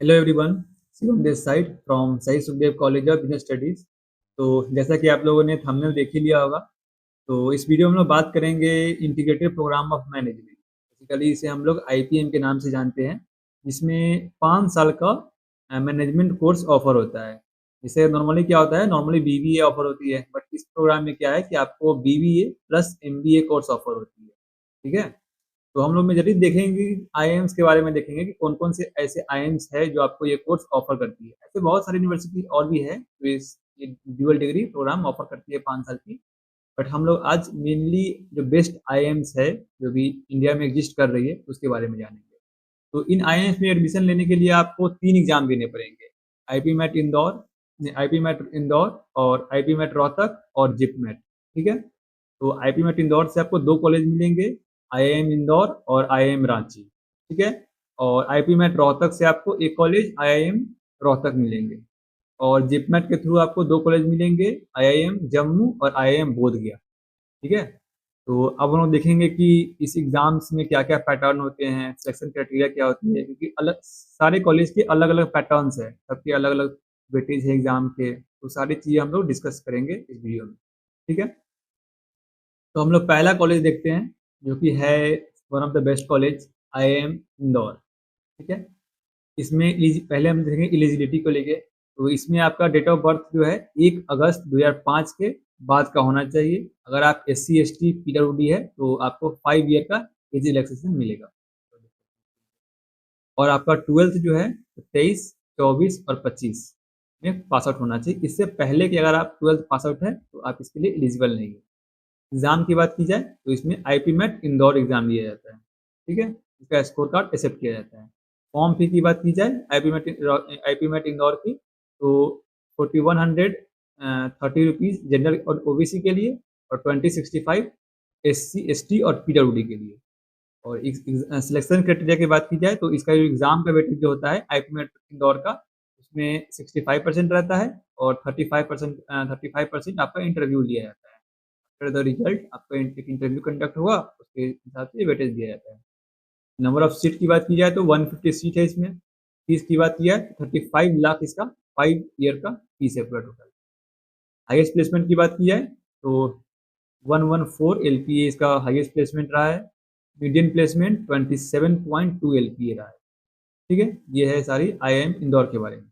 Hello everyone, Shivam this side from Shaheed Sukhdev college of business studies. तो जैसा कि आप लोगों ने थंबनेल देख ही लिया होगा, तो इस वीडियो में हम लोग बात करेंगे integrated program of management. Basically इसे हम लोग आईपीएम के नाम से जानते हैं, जिसमें 5 साल का मैनेजमेंट कोर्स ऑफर होता है। जिसे नॉर्मली क्या होता है, नॉर्मली बीबीए ऑफर होती है, बट इस प्रोग्राम में क्या है कि आपको BBA plus MBA course offer होती है। ठीक है। तो हम लोग मेजरली देखेंगे, आईआईएम्स के बारे में देखेंगे कि कौन कौन से ऐसे आईआईएम्स है जो आपको ये कोर्स ऑफर करती है। ऐसे बहुत सारी यूनिवर्सिटी और भी है जो इस ड्यूअल डिग्री प्रोग्राम ऑफर करती है 5 साल की। बट हम लोग आज मेनली जो बेस्ट आईआईएम्स है जो भी इंडिया में एग्जिस्ट कर रही है उसके बारे में जानेंगे। तो इन आईआईएम्स में एडमिशन लेने के लिए आपको 3 एग्जाम देने पड़ेंगे। आईपी मैट इंदौर और आईपी मैट रोहतक और जिप मैट। ठीक है। तो आईपी मैट इंदौर से आपको 2 कॉलेज मिलेंगे, आईआईएम इंदौर और आईआईएम रांची। ठीक है। और आईपी मैट रोहतक से आपको एक कॉलेज आईआईएम रोहतक मिलेंगे। और जिपमेट के थ्रू आपको 2 कॉलेज मिलेंगे, आईआईएम जम्मू और आईआईएम बोध गया। ठीक है। तो अब हम लोग देखेंगे कि इस एग्जाम्स में क्या क्या पैटर्न होते हैं, सिलेक्शन क्राइटेरिया क्या होती है, क्योंकि अलग सारे कॉलेज के अलग अलग पैटर्न्स है, सबके अलग अलग वेटेज है एग्जाम के। तो सारी चीज़ें हम लोग डिस्कस करेंगे इस वीडियो में। ठीक है। तो हम लोग पहला कॉलेज देखते हैं जो कि है one of the best college, IIM Indore. ठीक है। इसमें पहले हम देखेंगे एलिजिबिलिटी को लेके। तो इसमें आपका डेट ऑफ बर्थ जो है 1 अगस्त 2005 के बाद का होना चाहिए। अगर आप SC ST PWD है तो आपको 5 ईयर का एज रिलैक्सेशन मिलेगा। और आपका 12th जो है 23, 24 और 25 में पास आउट होना चाहिए। इससे पहले कि अगर आप 12th पास आउट है तो आप इसके लिए एलिजिबल नहीं है। एग्जाम की बात की जाए तो इसमें आईपी मैट इंदौर एग्जाम लिया जाता है। ठीक है। इसका स्कोर कार्ड एक्सेप्ट किया जाता है। फॉर्म फी की बात की जाए आईपी मैट इंदौर की, तो 4130 रुपीज़ जनरल और ओबीसी के लिए, और 2065 SC ST और PWD के लिए। और सिलेक्शन क्राइटेरिया की बात की जाए तो इसका जो एग्जाम का वेटेज जो होता है आईपी मैट इंदौर का, उसमें 65% रहता है, और 35% आपका इंटरव्यू लिया जाता है। आफ्टर द रिजल्ट आपका एक इंटरव्यू कंडक्ट हुआ, उसके हिसाब से वेटेज दिया जाता है। नंबर ऑफ सीट की बात की जाए तो 150 सीट है इसमें। फीस की बात की जाए तो 35 लाख इसका 5 ईयर का फीस है पूरा टोटल। हाईएस्ट प्लेसमेंट की बात की जाए तो 114 LPA इसका हाईएस्ट प्लेसमेंट रहा है। मीडियन प्लेसमेंट 27.2 LPA रहा है। ठीक है। ये है सारी आईआईएम इंदौर के बारे में।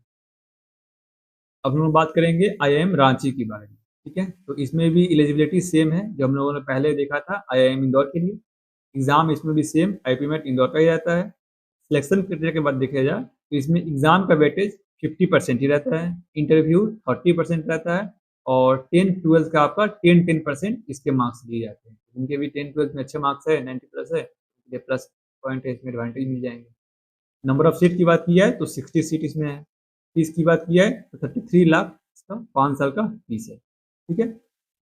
अब हम लोग बात करेंगे आईआईएम रांची के बारे में। ठीक है। तो इसमें भी एलिजिबिलिटी सेम है जो हम लोगों ने पहले देखा था आईआईएम इंदौर के लिए। एग्जाम इसमें भी सेम आईपी मैट इंदौर का ही रहता है। सिलेक्शन क्राइटेरिया के बाद देखा जाए तो इसमें एग्जाम का वेटेज 50% ही रहता है, इंटरव्यू 30% रहता है, और 10 12 का आपका 10% इसके मार्क्स दिए जाते हैं। जिनके भी 10 12 में अच्छे मार्क्स है, 90+ है, ये प्लस पॉइंट है, इसमें एडवांटेज मिल जाएंगे। नंबर ऑफ सीट की बात की जाए तो 60 सीट इसमें है। फीस की बात की जाए तो 33 लाख इसका 5 साल का फीस है। ठीक है।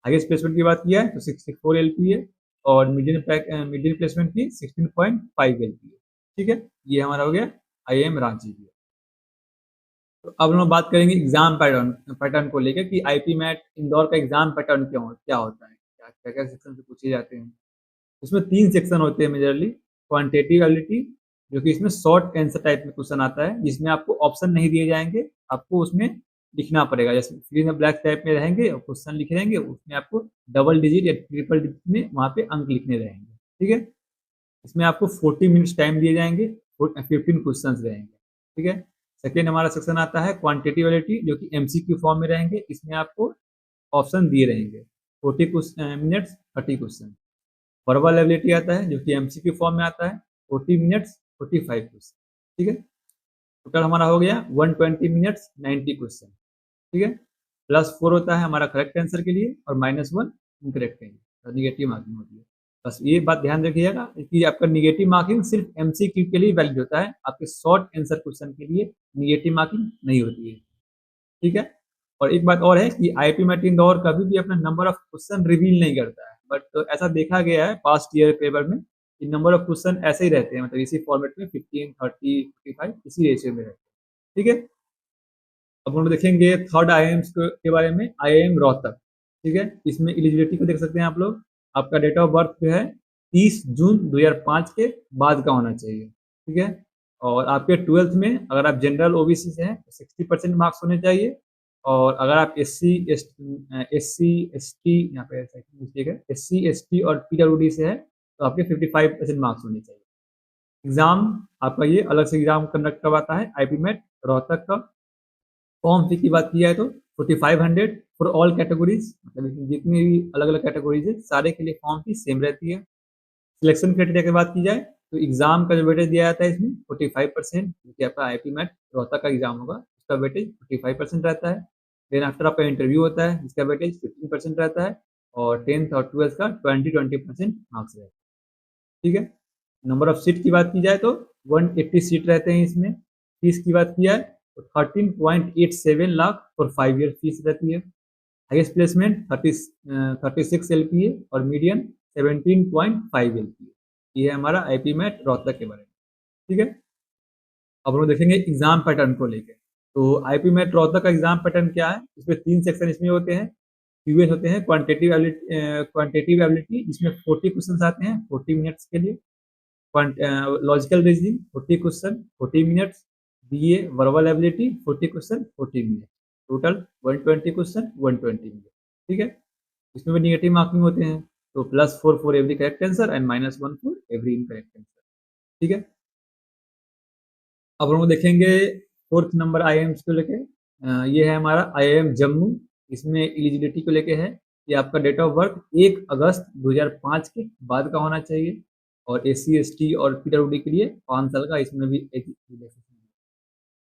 हाईएस्ट प्लेसमेंट की बात की जाए तो 64 LPA, और मीडियम प्लेसमेंट की 16.5 LPA। ठीक है। ये हमारा हो गया आईआईएम रांची की। तो अब हम लोग बात करेंगे एग्जाम पैटर्न को लेकर कि आईपी मैट इंदौर का एग्जाम पैटर्न क्या होता है, क्या क्या सेक्शन से पूछे जाते हैं। इसमें 3 सेक्शन होते हैं मेजरली। क्वांटिटेटिव एबिलिटी, जो कि इसमें शॉर्ट आंसर टाइप में क्वेश्चन आता है, जिसमें आपको ऑप्शन नहीं दिए जाएंगे, आपको उसमें लिखना पड़ेगा। जैसे फिल इन ब्लैक टाइप में रहेंगे और क्वेश्चन लिखे रहेंगे, उसमें आपको डबल डिजिट या ट्रिपल डिजिट में वहाँ पे अंक लिखने रहेंगे। ठीक है। इसमें आपको 40 मिनट्स टाइम दिए जाएंगे, 15 क्वेश्चन रहेंगे। ठीक है। सेकेंड हमारा सेक्शन आता है क्वांटिटेटिव एबिलिटी, जो कि MCQ फॉर्म में रहेंगे। इसमें आपको ऑप्शन दिए रहेंगे, 40 मिनट्स 30 क्वेश्चन। वर्बल एबिलिटी आता है जो कि MCQ फॉर्म में आता है, 40 मिनट्स 45 क्वेश्चन। ठीक है। टोटल हमारा हो गया 120 मिनट्स 90 क्वेश्चन। ठीक है। +4 होता है हमारा करेक्ट आंसर के लिए, और -1 इनकरेक्ट के लिए, तो निगेटिव मार्किंग होती है। बस ये बात ध्यान रखिएगा कि आपका निगेटिव मार्किंग सिर्फ MCQ के लिए वैलिड होता है, आपके शॉर्ट आंसर क्वेश्चन के लिए निगेटिव मार्किंग नहीं होती है। ठीक है। और एक बात और है कि आईपी मैट इंदौर कभी भी अपना नंबर ऑफ क्वेश्चन रिवील नहीं करता है, बट तो ऐसा देखा गया है पास्ट ईयर पेपर में कि नंबर ऑफ क्वेश्चन ऐसे ही रहते हैं, मतलब इसी फॉर्मेट में 15 30 55 इसी रेशियो में रहते हैं। ठीक है। अब हम देखेंगे थर्ड आईआईएम्स के बारे में, आईआईएम रोहतक। ठीक है। इसमें एलिजिबिलिटी को देख सकते हैं आप लोग। आपका डेट ऑफ बर्थ जो है 30 जून 2005 के बाद का होना चाहिए। ठीक है। और आपके 12th में अगर आप जनरल ओबीसी से हैं तो 60% मार्क्स होने चाहिए, और अगर आप एससी एसटी यहाँ पे मिस्टेक है, एससी एसटी और पीडब्ल्यूडी से है तो आपके 55% मार्क्स होने चाहिए। एग्जाम आपका ये अलग से एग्जाम कंडक्ट करवाता है आईपी मेट रोहतक का। फॉर्म फी की बात की जाए तो 4500 फॉर ऑल कैटेगरीज, मतलब इसमें जितनी भी अलग अलग कैटेगरीज है सारे के लिए फॉर्म फी सेम रहती है। सिलेक्शन क्राइटेरिया की बात की जाए तो एग्जाम का जो वेटेज दिया जाता है इसमें 45%, क्योंकि आपका आईपी मैट रोहतक का एग्जाम होगा उसका वेटेज 45% रहता है। देन आफ्टर आपका इंटरव्यू होता है जिसका वेटेज 15% रहता है, और 10th और 12th का 20% मार्क्स रहता है। ठीक है, नंबर ऑफ सीट की बात की जाए तो 180 सीट रहते हैं इसमें। फीस की बात की जाए तो 13.87 लाख और 5 ईयर फीस रहती है। हाईएस्ट प्लेसमेंट 36 एलपीए और मीडियन 17.5 एलपीए। ये है हमारा आईपी मैट रोहतक के बारे में। ठीक है, अब हम देखेंगे एग्जाम पैटर्न को लेकर। तो आईपी मैट रोहतक का एग्जाम पैटर्न क्या है, इसमें 3 सेक्शन इसमें होते हैं। क्यूएस होते हैं क्वांटिटेटिव एबिलिटी, जिसमें 40 क्वेश्चन आते हैं 40 मिनट्स के लिए। Logical reasoning 40 question 40 minutes. BA verbal ability 40 question 40 minute, total 120 question 120 minute. ठीक है, इसमें भी निगेटिव मार्किंग होते हैं, तो +4 for every correct answer and -1 for every incorrect answer. ठीक है, अब हम लोग देखेंगे 4th नंबर आईआईएम्स को लेके। ये है हमारा आईआईएम जम्मू। इसमें एलिजिबिलिटी को लेके है कि आपका डेट ऑफ बर्थ 1 अगस्त 2005 के बाद का होना चाहिए, और एससी एसटी और पीडब्ल्यूडी के लिए 5 साल का इसमें भी एक रिलैक्सेशन है।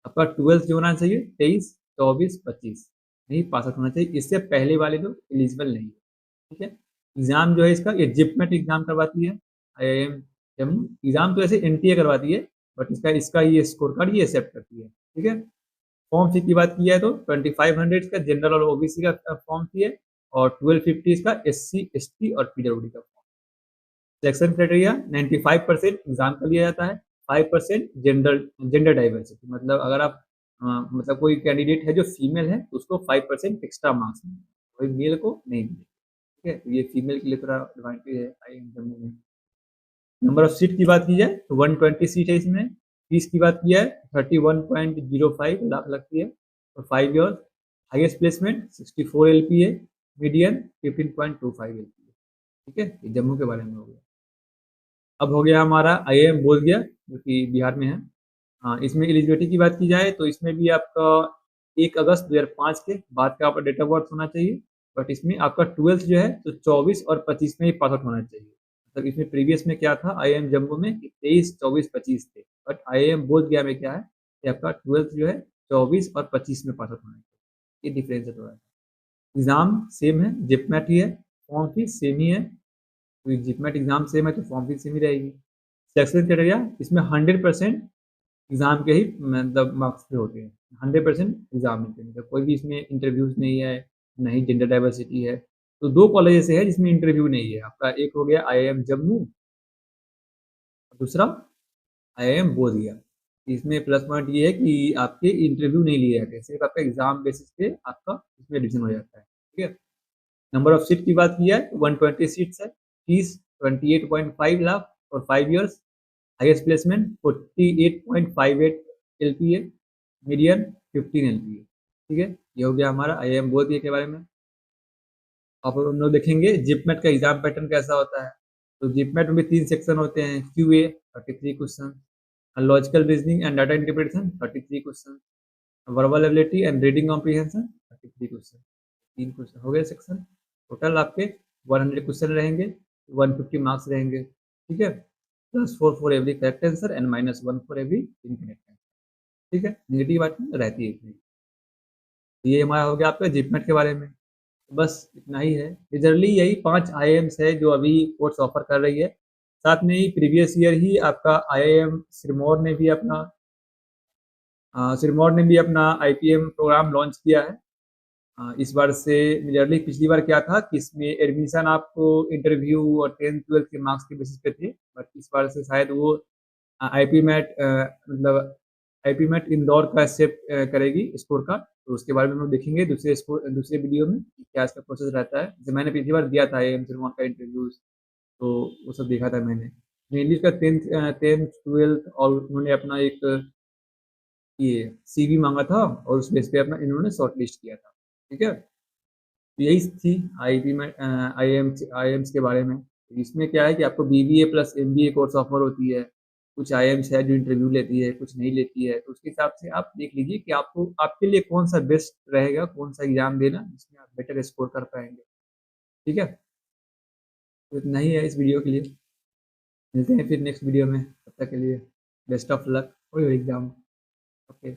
आपका 12th जो होना चाहिए 23, 24, 25 नहीं पास आउट होना चाहिए, इससे पहले वाले लोग एलिजिबल नहीं है। ठीक है, एग्जाम जो है इसका ये जिपमेट एग्जाम करवाती है आईआईएम जम्मू। एग्जाम तो ऐसे एनटीए करवाती है, बट इसका इसका ये स्कोर कार्ड ये एक्सेप्ट करती है। ठीक है, फॉर्म फी की बात की जाए तो 2500 का जनरल और ओबीसी का फॉर्म फी है, और 1250 का एससी एसटी और पीडब्ल्यूडी का फॉर्म। सिलेक्शन क्राइटेरिया 95% एग्जाम का लिया जाता है, 5% जेंडर डाइवर्सिटी, मतलब अगर आप मतलब कोई कैंडिडेट है जो फीमेल है तो उसको 5% एक्स्ट्रा मार्क्स मिलेंगे, कोई मेल को नहीं मिलेगा। ठीक है, तो ये फीमेल के लिए थोड़ा एडवांटेज है आईआईएम जम्मू में। नंबर ऑफ सीट की बात की जाए तो 120 सीट है इसमें। फीस की बात की जाए 31.05 लाख लगती है और 5 years. Highest placement 64 LPA, median 15.25 LPA. ठीक है, ये जम्मू के बारे में हो गया। अब हो गया हमारा आईआईएम बोधगया जो कि बिहार में है। हाँ, इसमें एलिजिबिलिटी की बात की जाए तो इसमें भी आपका 1 अगस्त 2005 के बाद का आपका डेट ऑफ बर्थ होना चाहिए, बट इसमें आपका 12th जो है तो 24 और 25 में ही पास आउट होना चाहिए। मतलब इसमें प्रीवियस में क्या था आईआईएम जम्मू में 23, 24, 25 थे, बट आईआईएम बोधगया में क्या है कि आपका 12th जो है 24 और 25 में पास आउट होना चाहिए। ये डिफरेंस है थोड़ा। एग्जाम सेम है, जिपमेट ही है, फॉर्म फीस सेम ही है। तो जिपमेट एग्जाम सेम है तो फॉर्म फीस सेम ही रहेगी। सिलेक्शन क्राइटेरिया इसमें 100% एग्जाम के ही मतलब मार्क्स पे होते हैं, 100% एग्जाम में, मतलब कोई भी इसमें इंटरव्यूज नहीं है, नहीं जेंडर डाइवर्सिटी है। तो 2 कॉलेजेस है जिसमें इंटरव्यू नहीं है, आपका एक हो गया आईआईएम जम्मू, दूसरा आईआईएम बोधगया। इसमें प्लस पॉइंट ये है कि आपके इंटरव्यू नहीं लिए जाते, सिर्फ आपका एग्जाम बेसिस पे आपका इसमें एडमिशन हो जाता है। ठीक है, नंबर ऑफ सीट की बात की है 120 सीट्स है। फीस 28.5 लाख और 5 years. Highest placement 48.58 LPA, median 15 LPA. ठीक है, ये हो गया हमारा आईआईएम बोधगया के बारे में। अब हम लोग देखेंगे जिपमेट का एग्जाम पैटर्न कैसा होता है। तो जिपमेट में भी 3 सेक्शन होते हैं। QA 33 question, logical reasoning and data interpretation 33 question, verbal ability and reading comprehension 33 question. 3 question हो गए सेक्शन। टोटल आपके 100 क्वेश्चन रहेंगे, 150 मार्क्स रहेंगे। ठीक है, +4 for every correct answer and -1 for every incorrect answer. ठीक है, नेगेटिव मार्किंग रहती है इसमें। ये हमारा हो गया आपका जिपमेट के बारे में। बस इतना ही है। मेजरली यही 5 आईआईएम्स है जो अभी कोर्स ऑफर कर रही है। साथ में ही प्रीवियस ईयर ही आपका आईआईएम सिरमौर ने भी अपना आईपीएम प्रोग्राम लॉन्च किया है। इस बार से मेजरली पिछली बार क्या था कि इसमें एडमिशन आपको इंटरव्यू और 10th 12th के मार्क्स के बेसिस पे थे, बट इस बार से शायद वो आईपी मैट मतलब आईपी मैट इंदौर का एक्सेप्ट करेगी स्कोर का। तो उसके बारे में हम लोग देखेंगे दूसरे वीडियो में कि क्या इसका प्रोसेस रहता है। जैसे मैंने पिछली बार दिया था एम सिरमौर का इंटरव्यूज, तो वो सब देखा था मैंने। मेनली उसका 10th 12th और उन्होंने अपना एक ये CV मांगा था और उस बेस पे अपना इन्होंने शॉर्ट लिस्ट किया था। ठीक है, तो यही थी आईआईटी में आईएम्स के बारे में। इसमें क्या है कि आपको BBA plus MBA course offer होती है। कुछ आईएम्स है जो इंटरव्यू लेती है, कुछ नहीं लेती है, तो उसके हिसाब से आप देख लीजिए कि आपको आपके लिए कौन सा बेस्ट रहेगा, कौन सा एग्जाम देना जिसमें आप बेटर स्कोर कर पाएंगे। ठीक है, तो इतना ही है इस वीडियो के लिए। मिलते हैं फिर नेक्स्ट वीडियो में, तब तक के लिए best of luck for your exam. Okay.